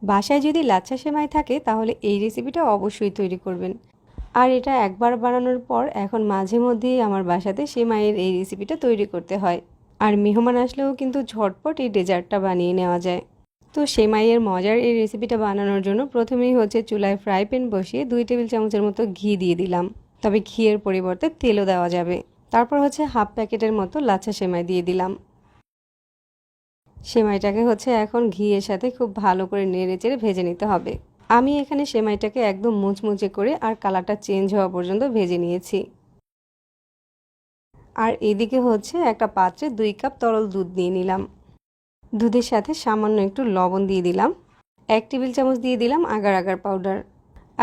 বাসায় যদি লাচ্ছা সেমাই থাকে তাহলে এই রেসিপিটা অবশ্যই তৈরি করবেন। আর এটা একবার বানানোর পর এখন মাঝে মধ্যেই আমার বাসাতে সেমাইয়ের এই রেসিপিটা তৈরি করতে হয়। আর মেহমান আসলেও কিন্তু ঝটপট এই ডেজার্টটা বানিয়ে নেওয়া যায়। তো সেমাইয়ের মজার এই রেসিপিটা বানানোর জন্য প্রথমেই হচ্ছে চুলায় ফ্রাই প্যান বসিয়ে 2 টেবিল চামচের মতো ঘি দিয়ে দিলাম। তবে ঘিয়ের পরিবর্তে তেলও দেওয়া যাবে। তারপর হচ্ছে হাফ প্যাকেটের মতো লাচ্ছা সেমাই দিয়ে দিলাম। সেমাইটাকে হচ্ছে এখন ঘিয়ের সাথে খুব ভালো করে নেড়েচেড়ে ভেজে নিতে হবে। আমি এখানে সেমাইটাকে একদম মুচমুচে করে আর কালারটা চেঞ্জ হওয়া পর্যন্ত ভেজে নিয়েছি। আর এদিকে হচ্ছে একটা পাত্রে 2 কাপ তরল দুধ নিয়ে নিলাম। দুধের সাথে সামান্য একটু লবণ দিয়ে দিলাম। 1 টেবিল চামচ দিয়ে দিলাম agar agar powder.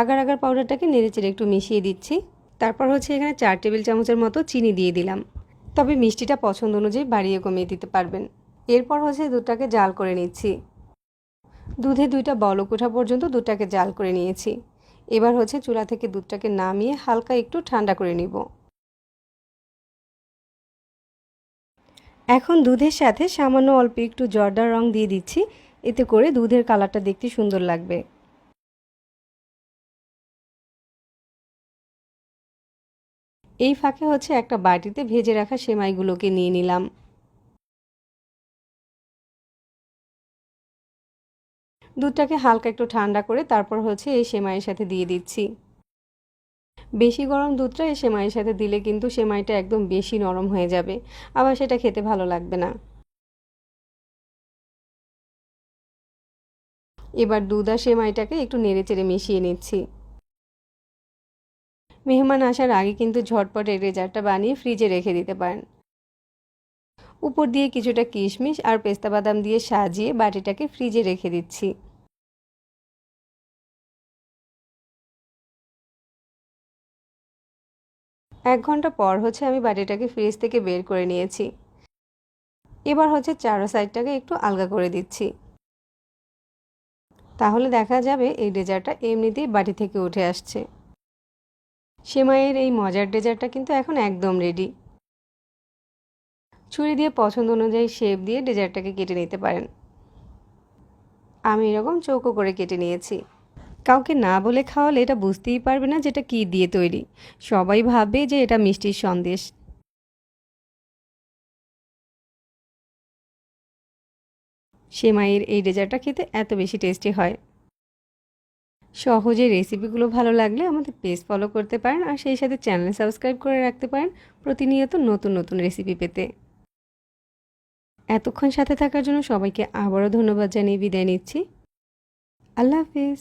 Agar agar পাউডারটাকে নেড়েচেড়ে একটু মিশিয়ে দিচ্ছি। তারপর হচ্ছে এখানে 4 টেবিল চামচের মতো চিনি দিয়ে দিলাম। তবে মিষ্টিটা পছন্দ অনুযায়ী বাড়িয়ে কমিয়ে দিতে পারবেন। এরপর হচ্ছে দুধটাকে জাল করে নিচ্ছি। দুধে 2টা বলক ওঠা পর্যন্ত দুধটাকে জাল করে নিয়েছি। এবার হচ্ছে চুলা থেকে দুধটাকে নামিয়ে হালকা একটু ঠান্ডা করে নিব। এখন দুধের সাথে সামান্য অল্প একটু জর্দার রং দিয়ে দিচ্ছি। এতে করে দুধের কালারটা দেখতে সুন্দর লাগবে। এই ফাঁকে হচ্ছে একটা বাটিতে ভেজে রাখা সেমাইগুলোকে নিয়ে নিলাম। দুধটাকে হালকা একটু ঠান্ডা করে তারপর হচ্ছে এই সেমাইয়ের সাথে দিয়ে দিচ্ছি। বেশি গরম দুধটা এই সেমাইয়ের সাথে দিলে কিন্তু সেমাইটা একদম বেশি নরম হয়ে যাবে, আবার সেটা খেতে ভালো লাগবে না। এবার দুধ আর সেমাইটাকে একটু নেড়েচেড়ে মিশিয়ে নিচ্ছি। মেহমান আসার আগে কিন্তু ঝটপট এই ডেজার্টটা বানিয়ে ফ্রিজে রেখে দিতে পারেন। উপর দিয়ে কিছুটা কিশমিশ আর পেস্তা বাদাম দিয়ে সাজিয়ে বাটিটাকে ফ্রিজে রেখে দিচ্ছি। 1 ঘন্টা পর হচ্ছে আমি বাটিটাকে ফ্রিজ থেকে বের করে নিয়েছি। এবার হচ্ছে চারো সাইডটাকে একটু আলগা করে দিচ্ছি। তাহলে দেখা যাবে এই ডেজার্টটা এমনিতেই বাটি থেকে উঠে আসছে। সেমাইয়ের এই মজার ডেজার্টটা কিন্তু এখন একদম রেডি। ছুরি দিয়ে পছন্দ অনুযায়ী শেপ দিয়ে ডেজার্টটাকে কেটে নিতে পারেন। আমি এরকম চৌকো করে কেটে নিয়েছি। কাউকে না বলে খাওয়ালে এটা বুঝতেই পারবে না যেটা কী দিয়ে তৈরি। সবাই ভাববে যে এটা মিষ্টির সন্দেশ। সেমাইয়ের এই ডেজার্টটা খেতে এত বেশি টেস্টি হয়। সহজে রেসিপিগুলো ভালো লাগলে আমাদের পেজ ফলো করতে পারেন আর সেই সাথে চ্যানেল সাবস্ক্রাইব করে রাখতে পারেন প্রতিনিয়ত নতুন নতুন রেসিপি পেতে। এতক্ষণ সাথে থাকার জন্য সবাইকে আবারও ধন্যবাদ জানিয়ে বিদায় নিচ্ছি। আল্লাহ হাফিজ।